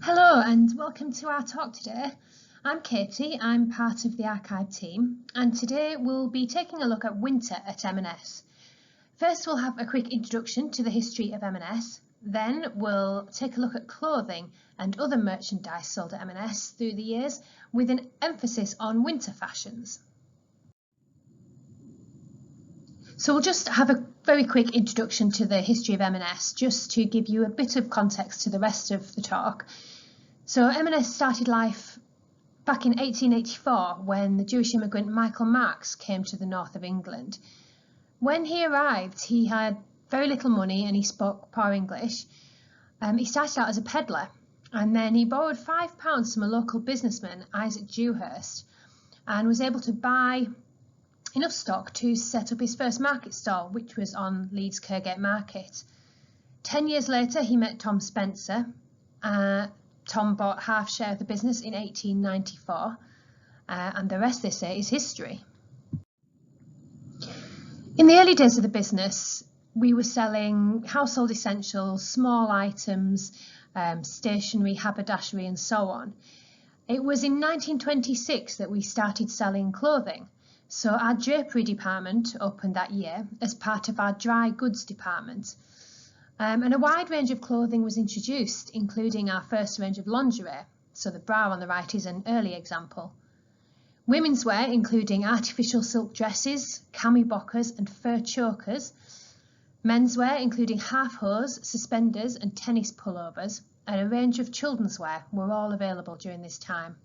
Hello and welcome to our talk today. I'm Katie, I'm part of the archive team, and today we'll be taking a look at winter at M&S. First we'll have a quick introduction to the history of M&S, then we'll take a look at clothing and other merchandise sold at M&S through the years with an emphasis on winter fashions. So we'll just have a very quick introduction to the history of M&S just to give you a bit of context to the rest of the talk. So M&S started life back in 1884 when the Jewish immigrant Michael Marks came to the north of England. When he arrived, he had very little money and he spoke poor English. He started out as a peddler and then he borrowed £5 from a local businessman, Isaac Dewhurst, and was able to buy enough stock to set up his first market stall, which was on Leeds Kirkgate Market. 10 years later, he met Tom Spencer. Tom bought half share of the business in 1894, and the rest, they say, is history. In the early days of the business, we were selling household essentials, small items, stationery, haberdashery, and so on. It was in 1926 that we started selling clothing. So our drapery department opened that year as part of our dry goods department. And a wide range of clothing was introduced, including our first range of lingerie. So the bra on the right is an early example. Women's wear, including artificial silk dresses, camibokkers and fur chokers. Menswear, including half hose, suspenders and tennis pullovers, and a range of children's wear were all available during this time.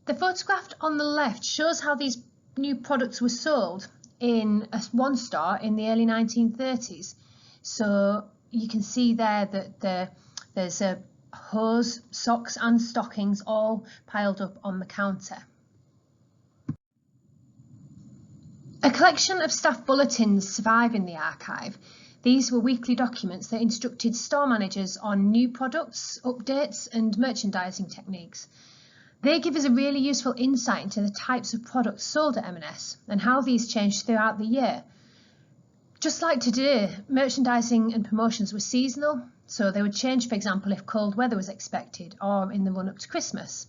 The photograph on the left shows how these new products were sold in one store in the early 1930s. So you can see there that there's a hose, socks and stockings all piled up on the counter. A collection of staff bulletins survive in the archive. These were weekly documents that instructed store managers on new products, updates and merchandising techniques. They give us a really useful insight into the types of products sold at M&S and how these changed throughout the year. Just like today, merchandising and promotions were seasonal, so they would change, for example, if cold weather was expected or in the run-up to Christmas.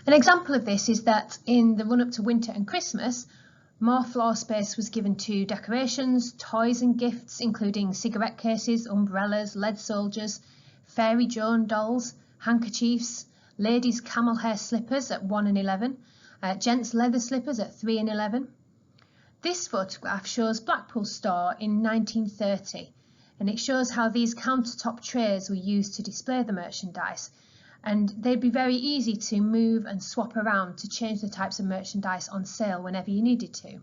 An example of this is that in the run-up to winter and Christmas, more floor space was given to decorations, toys and gifts, including cigarette cases, umbrellas, lead soldiers, Fairy Joan dolls, handkerchiefs, ladies' camel hair slippers at 1 and 11, gents' leather slippers at 3 and 11. This photograph shows Blackpool store in 1930, and it shows how these countertop trays were used to display the merchandise, and they'd be very easy to move and swap around to change the types of merchandise on sale whenever you needed to.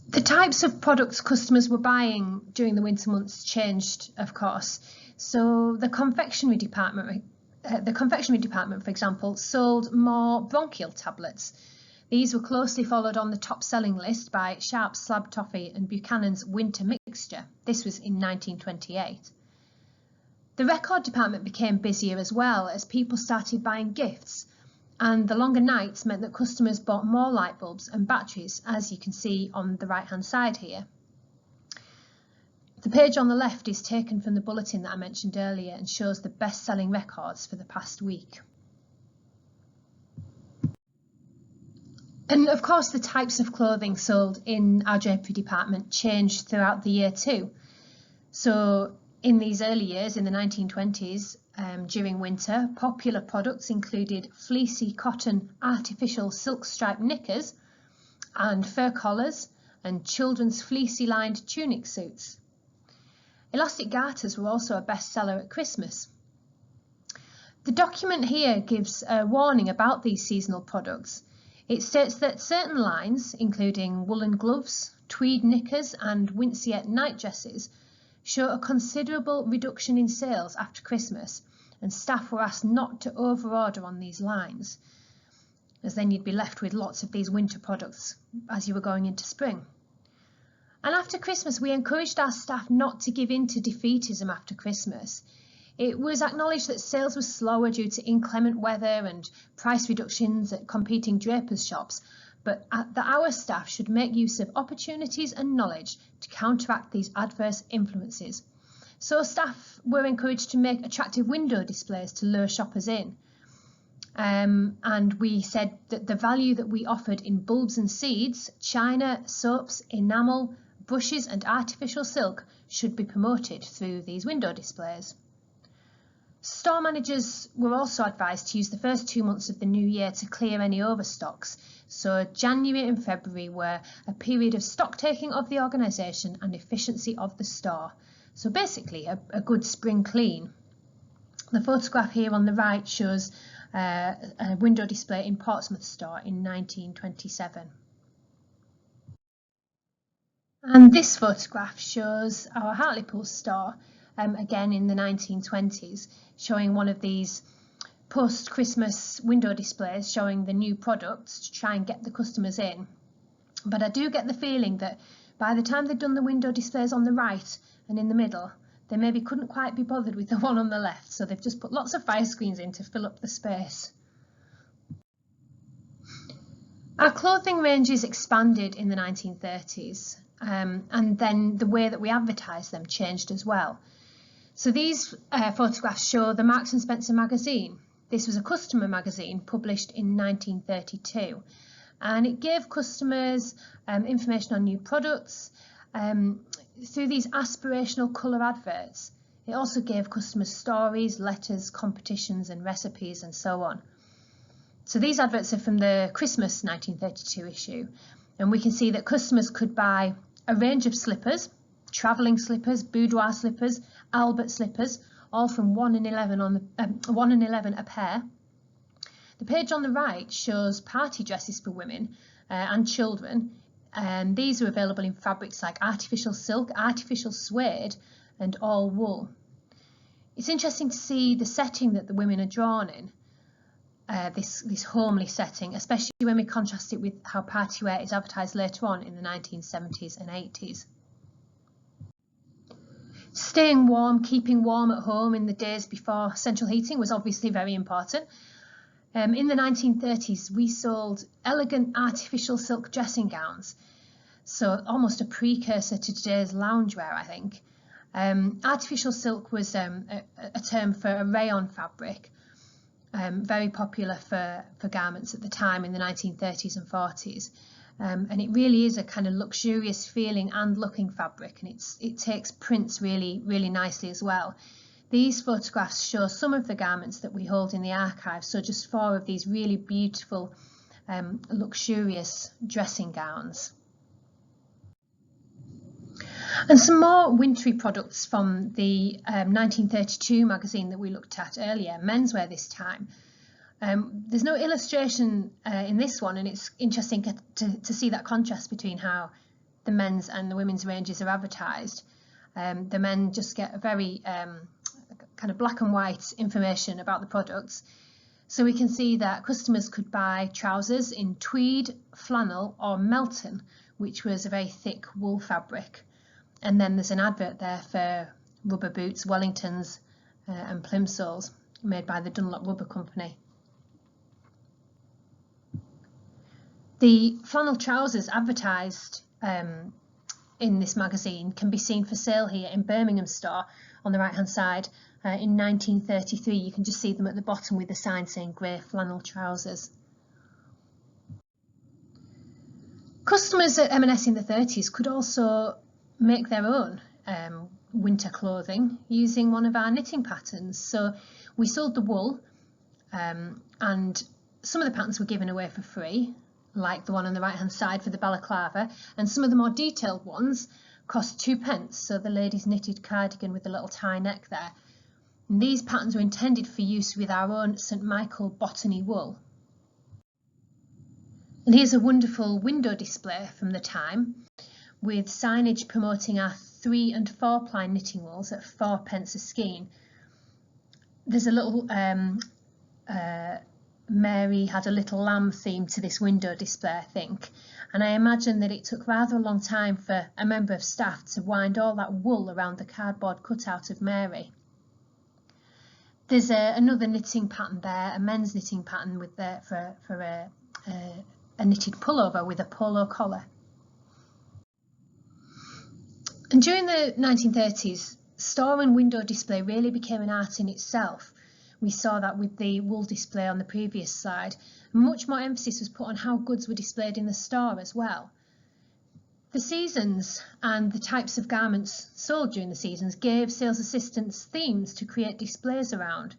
The types of products customers were buying during the winter months changed, of course. So the confectionery department, for example, sold more bronchial tablets. These were closely followed on the top selling list by Sharp's Slab Toffee and Buchanan's Winter Mixture. This was in 1928. The record department became busier as well as people started buying gifts, and the longer nights meant that customers bought more light bulbs and batteries, as you can see on the right hand side here. The page on the left is taken from the bulletin that I mentioned earlier and shows the best-selling records for the past week. And of course the types of clothing sold in our drapery department changed throughout the year too. So in these early years, in the 1920s, during winter, popular products included fleecy cotton artificial silk striped knickers and fur collars and children's fleecy lined tunic suits. Elastic garters were also a bestseller at Christmas. The document here gives a warning about these seasonal products. It states that certain lines, including woolen gloves, tweed knickers and Winceyette night dresses, show a considerable reduction in sales after Christmas, and staff were asked not to overorder on these lines, as then you'd be left with lots of these winter products as you were going into spring. And after Christmas, we encouraged our staff not to give in to defeatism after Christmas. It was acknowledged that sales were slower due to inclement weather and price reductions at competing drapers' shops, but that our staff should make use of opportunities and knowledge to counteract these adverse influences. So staff were encouraged to make attractive window displays to lure shoppers in. And we said that the value that we offered in bulbs and seeds, china, soaps, enamel, brushes and artificial silk should be promoted through these window displays. Store managers were also advised to use the first 2 months of the new year to clear any overstocks. So January and February were a period of stock taking of the organisation and efficiency of the store. So basically a good spring clean. The photograph here on the right shows a window display in Portsmouth store in 1927. And this photograph shows our Hartlepool store, again in the 1920s, showing one of these post-Christmas window displays showing the new products to try and get the customers in. But I do get the feeling that by the time they'd done the window displays on the right and in the middle, they maybe couldn't quite be bothered with the one on the left, so they've just put lots of fire screens in to fill up the space. Our clothing ranges expanded in the 1930s, and then the way that we advertised them changed as well. So these photographs show the Marks and Spencer magazine. This was a customer magazine published in 1932, and it gave customers information on new products, through these aspirational colour adverts. It also gave customers stories, letters, competitions and recipes and so on. So these adverts are from the Christmas 1932 issue, and we can see that customers could buy a range of slippers, travelling slippers, boudoir slippers, Albert slippers, all from 1 and 11 a pair. The page on the right shows party dresses for women and children. And these are available in fabrics like artificial silk, artificial suede and all wool. It's interesting to see the setting that the women are drawn in, this homely setting, especially when we contrast it with how party wear is advertised later on in the 1970s and 80s. Staying warm, keeping warm at home in the days before central heating was obviously very important. In the 1930s, we sold elegant artificial silk dressing gowns, so almost a precursor to today's loungewear, I think. Artificial silk was a term for a rayon fabric, very popular for garments at the time in the 1930s and 40s. And it really is a kind of luxurious feeling and looking fabric, and it takes prints really, really nicely as well. These photographs show some of the garments that we hold in the archive, so just 4 of these really beautiful, luxurious dressing gowns. And some more wintry products from the 1932 magazine that we looked at earlier, menswear this time. There's no illustration in this one, and it's interesting to see that contrast between how the men's and the women's ranges are advertised. The men just get a very kind of black and white information about the products. So we can see that customers could buy trousers in tweed, flannel or Melton, which was a very thick wool fabric. And then there's an advert there for rubber boots, Wellingtons and plimsolls made by the Dunlop Rubber Company. The flannel trousers advertised in this magazine can be seen for sale here in Birmingham store on the right hand side in 1933. You can just see them at the bottom with the sign saying grey flannel trousers. Customers at M&S in the 30s could also make their own winter clothing using one of our knitting patterns. So we sold the wool, and some of the patterns were given away for free, like the one on the right hand side for the balaclava, and some of the more detailed ones cost 2p. So the lady's knitted cardigan with the little tie neck there. And these patterns were intended for use with our own St Michael botany wool. And here's a wonderful window display from the time with signage promoting our 3 and 4 ply knitting wools at 4p a skein. There's a little Mary had a little lamb theme to this window display, I think, and I imagine that it took rather a long time for a member of staff to wind all that wool around the cardboard cutout of Mary. There's another knitting pattern there, a men's knitting pattern with for a knitted pullover with a polo collar. And during the 1930s, store and window display really became an art in itself. We saw that with the wool display on the previous slide. Much more emphasis was put on how goods were displayed in the store as well. The seasons and the types of garments sold during the seasons gave sales assistants themes to create displays around.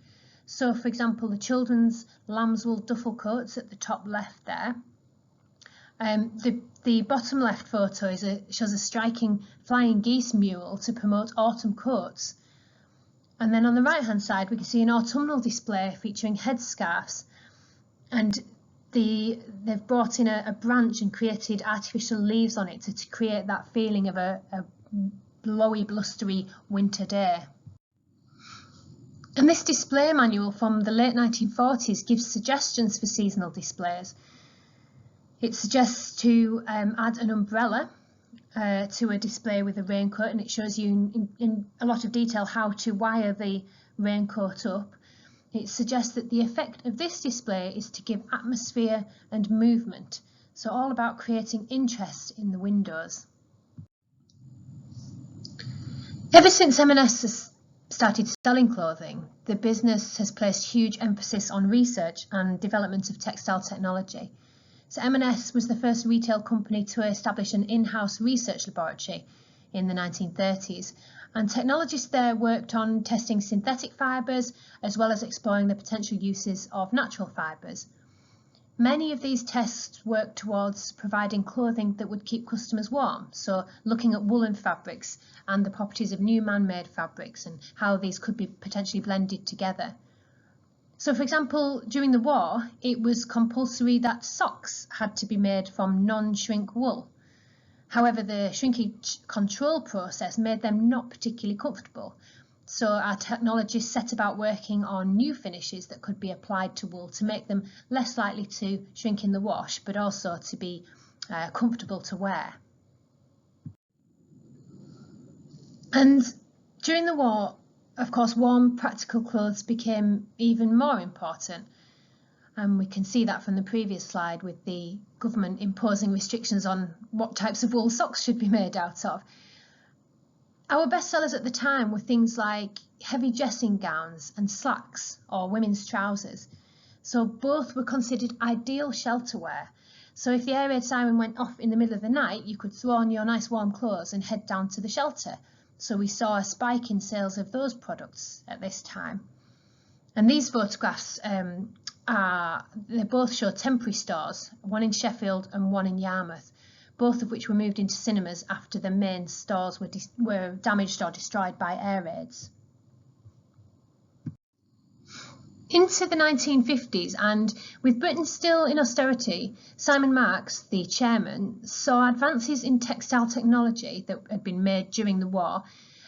So, for example, the children's lambswool duffel coats at the top left there. The bottom left photo shows a striking flying geese mural to promote autumn coats. And then on the right hand side we can see an autumnal display featuring headscarves, and they've brought in a branch and created artificial leaves on it to create that feeling of a blowy, blustery winter day. And this display manual from the late 1940s gives suggestions for seasonal displays. It suggests to add an umbrella to a display with a raincoat, and it shows you in a lot of detail how to wire the raincoat up. It suggests that the effect of this display is to give atmosphere and movement, so all about creating interest in the windows. Ever since M&S has started selling clothing, the business has placed huge emphasis on research and development of textile technology. So M&S was the first retail company to establish an in-house research laboratory in the 1930s, and technologists there worked on testing synthetic fibres as well as exploring the potential uses of natural fibres. Many of these tests worked towards providing clothing that would keep customers warm, so looking at woolen fabrics and the properties of new man-made fabrics and how these could be potentially blended together. So, for example, during the war, it was compulsory that socks had to be made from non-shrink wool. However, the shrinkage control process made them not particularly comfortable. So our technologists set about working on new finishes that could be applied to wool to make them less likely to shrink in the wash, but also to be comfortable to wear. And during the war, of course, warm, practical clothes became even more important. And we can see that from the previous slide with the government imposing restrictions on what types of wool socks should be made out of. Our best sellers at the time were things like heavy dressing gowns and slacks or women's trousers. So both were considered ideal shelter wear. So if the air raid siren went off in the middle of the night, you could throw on your nice warm clothes and head down to the shelter. So we saw a spike in sales of those products at this time. And these photographs they both show temporary stores, one in Sheffield and one in Yarmouth, both of which were moved into cinemas after the main stores were damaged or destroyed by air raids. Into the 1950s, and with Britain still in austerity, Simon Marks, the chairman, saw advances in textile technology that had been made during the war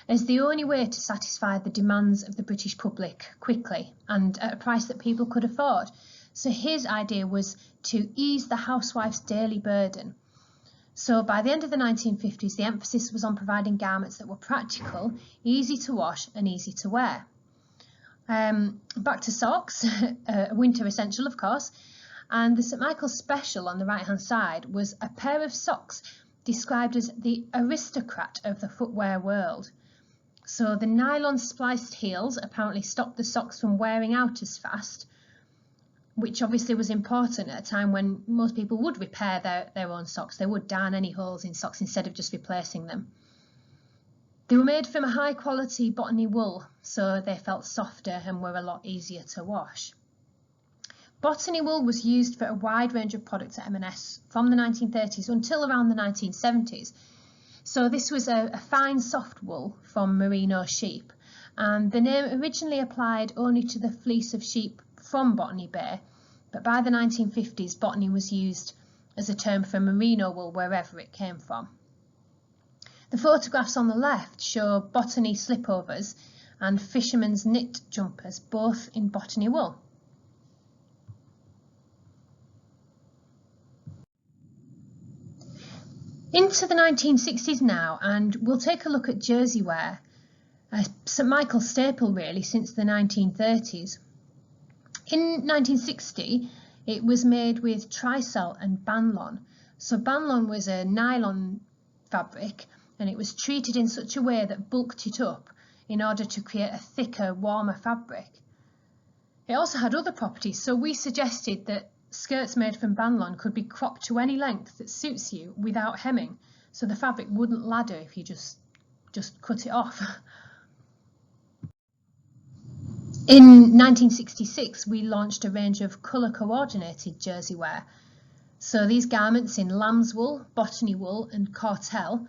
as the only way to satisfy the demands of the British public quickly and at a price that people could afford. So his idea was to ease the housewife's daily burden. So by the end of the 1950s, the emphasis was on providing garments that were practical, easy to wash and easy to wear. Back to socks, a winter essential of course, and the St Michael's Special on the right hand side was a pair of socks described as the aristocrat of the footwear world. So the nylon spliced heels apparently stopped the socks from wearing out as fast, which obviously was important at a time when most people would repair their own socks. They would darn any holes in socks instead of just replacing them. They were made from a high quality botany wool, so they felt softer and were a lot easier to wash. Botany wool was used for a wide range of products at M&S from the 1930s until around the 1970s. So this was a fine soft wool from merino sheep, and the name originally applied only to the fleece of sheep from Botany Bay, but by the 1950s botany was used as a term for merino wool wherever it came from. The photographs on the left show botany slipovers and fishermen's knit jumpers, both in botany wool. Into the 1960s now, and we'll take a look at jersey wear, a St Michael's staple really since the 1930s. In 1960, it was made with trisel and banlon. So banlon was a nylon fabric, and it was treated in such a way that bulked it up. in order to create a thicker, warmer fabric. It also had other properties, so we suggested that skirts made from banlon could be cropped to any length that suits you without hemming, so the fabric wouldn't ladder if you just cut it off. In 1966, we launched a range of colour-coordinated jersey wear. So these garments in lamb's wool, botany wool and cortelle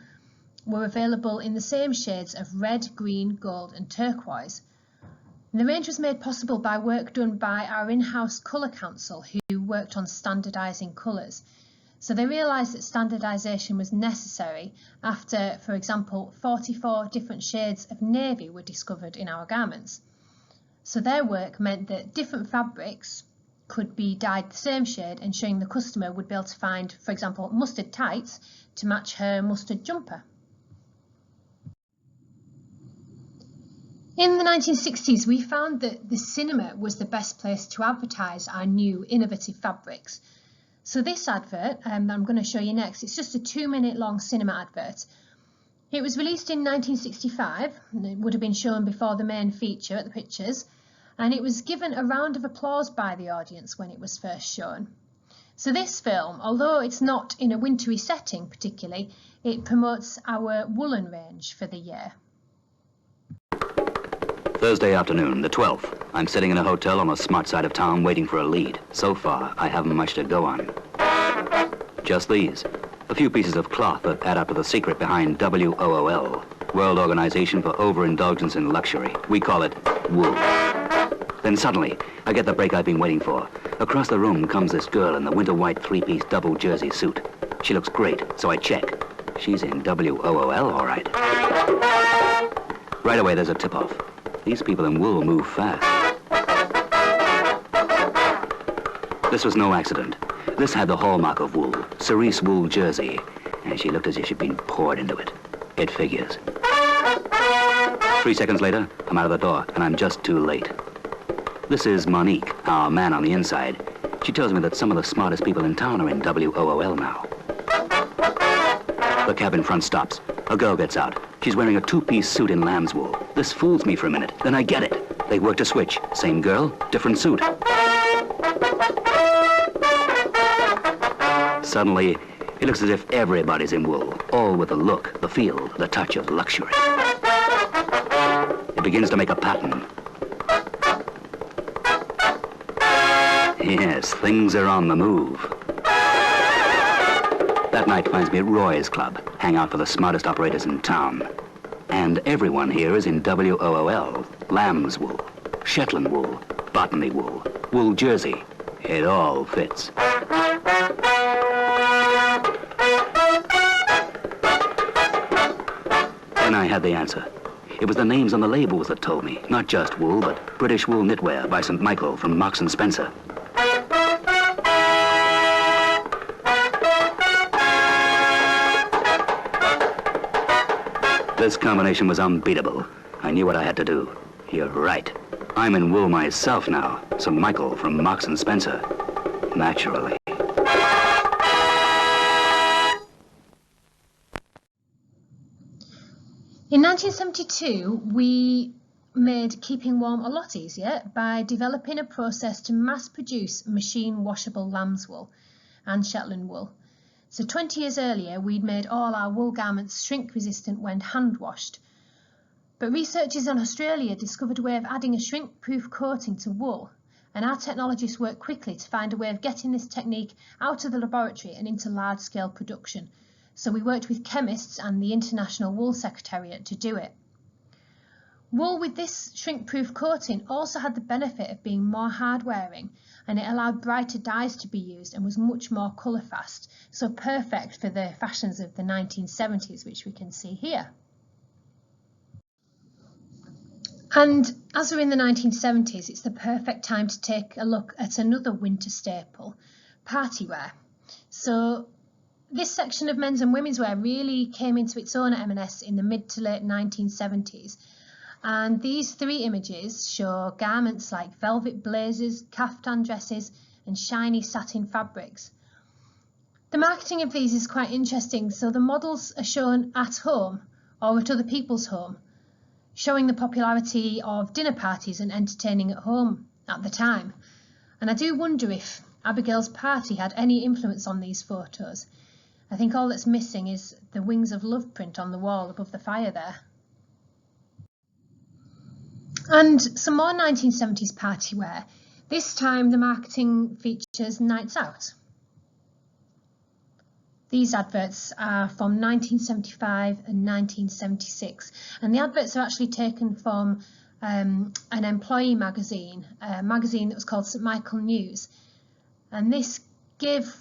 were available in the same shades of red, green, gold and turquoise. And the range was made possible by work done by our in-house colour council who worked on standardising colours. So they realised that standardisation was necessary after, for example, 44 different shades of navy were discovered in our garments. So their work meant that different fabrics could be dyed the same shade, ensuring the customer would be able to find, for example, mustard tights to match her mustard jumper. In the 1960s, we found that the cinema was the best place to advertise our new innovative fabrics. So this advert that I'm going to show you next, it's just a 2-minute long cinema advert. It was released in 1965, and it would have been shown before the main feature at the pictures, and it was given a round of applause by the audience when it was first shown. So this film, although it's not in a wintry setting particularly, it promotes our woolen range for the year. Thursday afternoon, the 12th. I'm sitting in a hotel on the smart side of town waiting for a lead. So far, I haven't much to go on. Just these. A few pieces of cloth that add up to the secret behind WOOL, World Organization for Overindulgence in Luxury. We call it wool. Then suddenly, I get the break I've been waiting for. Across the room comes this girl in the winter white 3-piece double jersey suit. She looks great, so I check. She's in WOOL, all right. Right away, there's a tip-off. These people in wool move fast. This was no accident. This had the hallmark of wool, cerise wool jersey, and she looked as if she'd been poured into it. It figures. 3 seconds later, I'm out of the door, and I'm just too late. This is Monique, our man on the inside. She tells me that some of the smartest people in town are in WOOL now. The cab in front stops. A girl gets out. She's wearing a 2-piece suit in lamb's wool. This fools me for a minute, then I get it. They worked a switch. Same girl, different suit. Suddenly, it looks as if everybody's in wool, all with the look, the feel, the touch of luxury. It begins to make a pattern. Yes, things are on the move. That night finds me at Roy's Club, hang out for the smartest operators in town. And everyone here is in WOOL, lamb's wool, Shetland wool, botany wool, wool jersey. It all fits. Then I had the answer. It was the names on the labels that told me, not just wool, but British wool knitwear by St. Michael from Marks & Spencer. This combination was unbeatable. I knew what I had to do. You're right. I'm in wool myself now. St. Michael from Marks & Spencer. Naturally. In 1972, we made keeping warm a lot easier by developing a process to mass produce machine washable lamb's wool and Shetland wool. So 20 years earlier, we'd made all our wool garments shrink resistant when hand washed. But researchers in Australia discovered a way of adding a shrink-proof coating to wool, and our technologists worked quickly to find a way of getting this technique out of the laboratory and into large-scale production. So we worked with chemists and the International Wool Secretariat to do it. Wool with this shrink-proof coating also had the benefit of being more hard-wearing, and it allowed brighter dyes to be used and was much more colour-fast, so perfect for the fashions of the 1970s, which we can see here. And as we're in the 1970s, it's the perfect time to take a look at another winter staple, party wear. So this section of men's and women's wear really came into its own at M&S in the mid to late 1970s. And these 3 images show garments like velvet blazers, kaftan dresses and shiny satin fabrics. The marketing of these is quite interesting. So the models are shown at home or at other people's home, showing the popularity of dinner parties and entertaining at home at the time. And I do wonder if Abigail's party had any influence on these photos. I think all that's missing is the Wings of Love print on the wall above the fire there. And some more 1970s party wear. This time the marketing features nights out. These adverts are from 1975 and 1976, and the adverts are actually taken from an employee magazine, a magazine that was called St Michael News, and this gave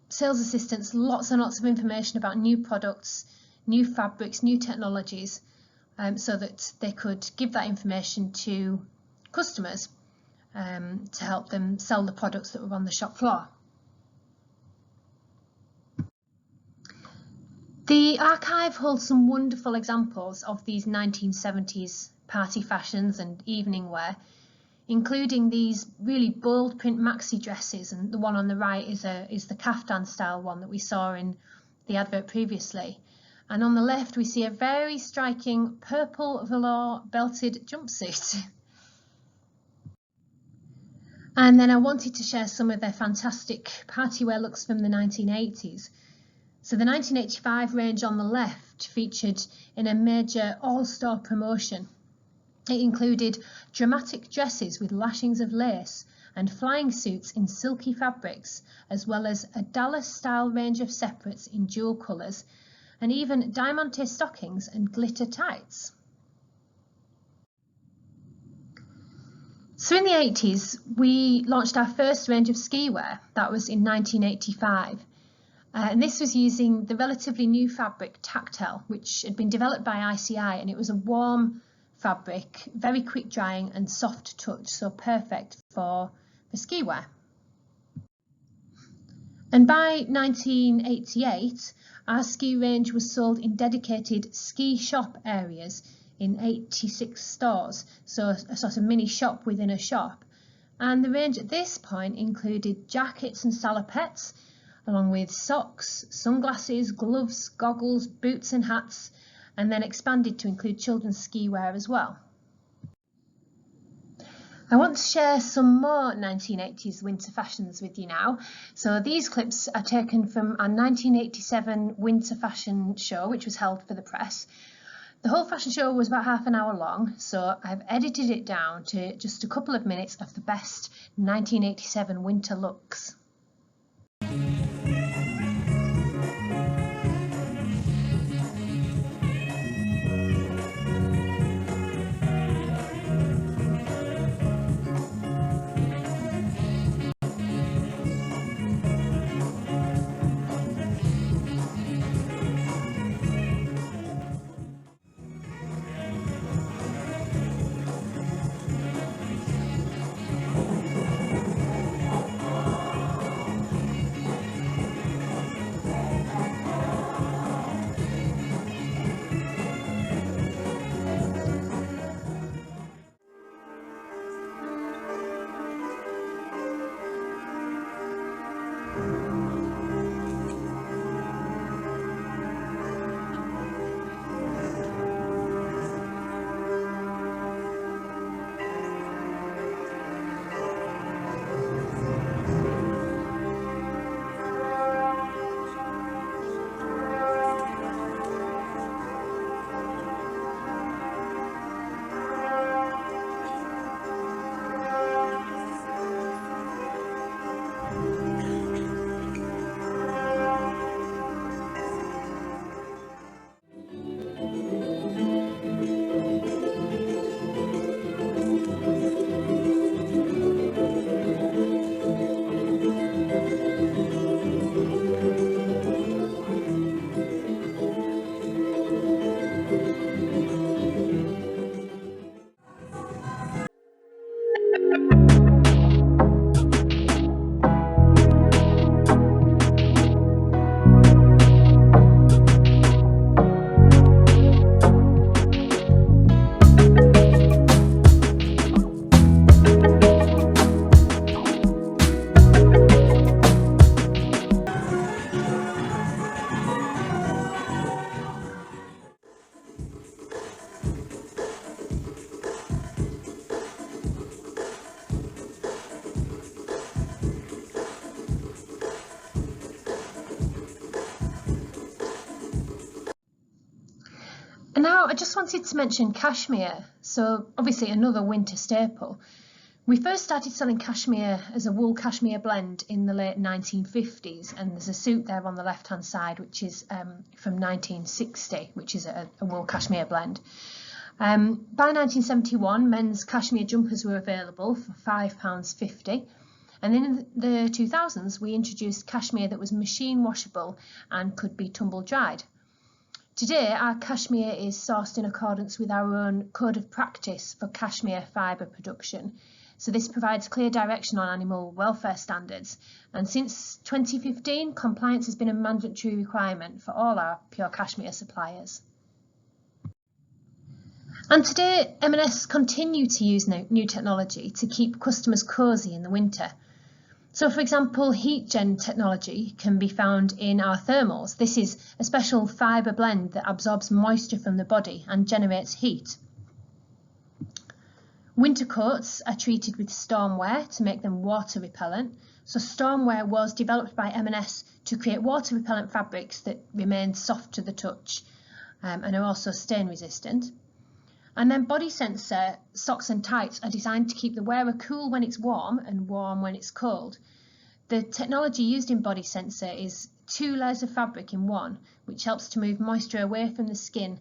sales assistants lots and lots of information about new products, new fabrics, new technologies, so that they could give that information to customers to help them sell the products that were on the shop floor. The archive holds some wonderful examples of these 1970s party fashions and evening wear, including these really bold print maxi dresses, and the one on the right is the kaftan style one that we saw in the advert previously. And on the left we see a very striking purple velour belted jumpsuit. And then I wanted to share some of their fantastic party wear looks from the 1980s. So the 1985 range on the left featured in a major all-store promotion. It included dramatic dresses with lashings of lace and flying suits in silky fabrics, as well as a Dallas-style range of separates in dual colours, and even diamante stockings and glitter tights. So in the 80s, we launched our first range of ski wear. That was in 1985. And this was using the relatively new fabric Tactile, which had been developed by ICI, and it was a warm fabric, very quick drying and soft touch, so perfect for ski wear. And by 1988, our ski range was sold in dedicated ski shop areas in 86 stores, so a sort of mini shop within a shop. And the range at this point included jackets and salopettes, along with socks, sunglasses, gloves, goggles, boots and hats, and then expanded to include children's ski wear as well. I want to share some more 1980s winter fashions with you now. So these clips are taken from our 1987 winter fashion show, which was held for the press. The whole fashion show was about half an hour long, so I've edited it down to just a couple of minutes of the best 1987 winter looks. Now, I just wanted to mention cashmere. So obviously another winter staple. We first started selling cashmere as a wool cashmere blend in the late 1950s, and there's a suit there on the left-hand side, which is from 1960, which is a wool cashmere blend. By 1971, men's cashmere jumpers were available for £5.50, and in the 2000s, we introduced cashmere that was machine washable and could be tumble dried. Today, our cashmere is sourced in accordance with our own code of practice for cashmere fibre production. So this provides clear direction on animal welfare standards. And since 2015, compliance has been a mandatory requirement for all our pure cashmere suppliers. And today, M&S continue to use new technology to keep customers cosy in the winter. So for example, heat gen technology can be found in our thermals. This is a special fibre blend that absorbs moisture from the body and generates heat. Winter coats are treated with stormwear to make them water repellent. So stormwear was developed by M&S to create water repellent fabrics that remain soft to the touch and are also stain resistant. And then body sensor socks and tights are designed to keep the wearer cool when it's warm and warm when it's cold. The technology used in body sensor is 2 layers of fabric in one, which helps to move moisture away from the skin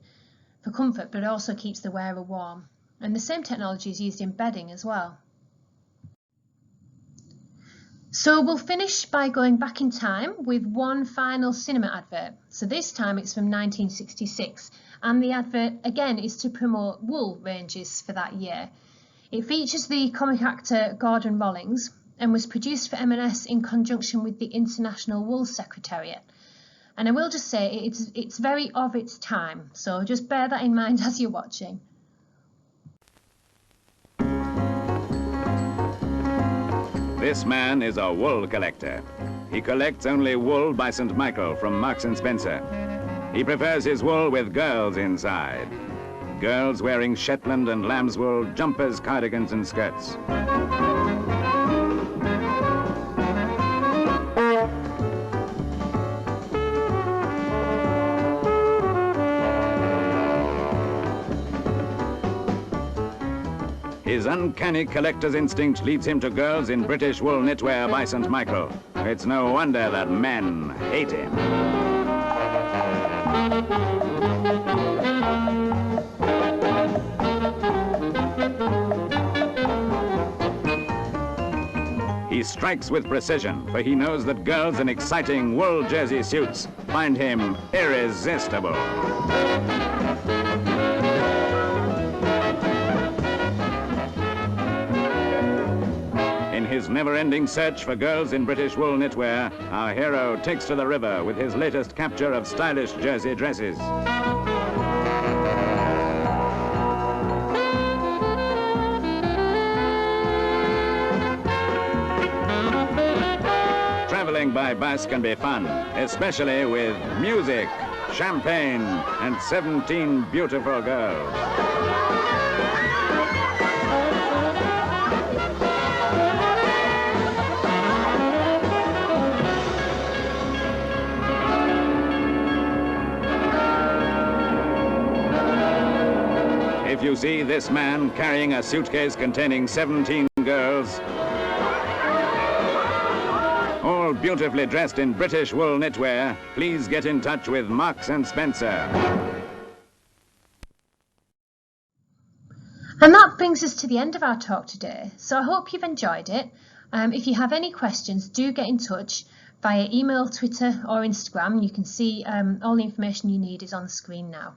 for comfort, but also keeps the wearer warm. And the same technology is used in bedding as well. So we'll finish by going back in time with one final cinema advert. So this time it's from 1966, and the advert again is to promote wool ranges for that year. It features the comic actor Gordon Rollings and was produced for M&S in conjunction with the International Wool Secretariat. And I will just say it's very of its time, so just bear that in mind as you're watching. This man is a wool collector. He collects only wool by St. Michael from Marks & Spencer. He prefers his wool with girls inside. Girls wearing Shetland and lamb's wool, jumpers, cardigans and skirts. His uncanny collector's instinct leads him to girls in British wool knitwear by St. Michael. It's no wonder that men hate him. He strikes with precision, for he knows that girls in exciting wool jersey suits find him irresistible. In his never-ending search for girls in British wool knitwear, our hero takes to the river with his latest capture of stylish jersey dresses. Traveling by bus can be fun, especially with music, champagne, and 17 beautiful girls. If you see this man carrying a suitcase containing 17 girls, all beautifully dressed in British wool knitwear, please get in touch with Marks & Spencer. And that brings us to the end of our talk today. So I hope you've enjoyed it. If you have any questions, do get in touch via email, Twitter or Instagram. You can see all the information you need is on the screen now.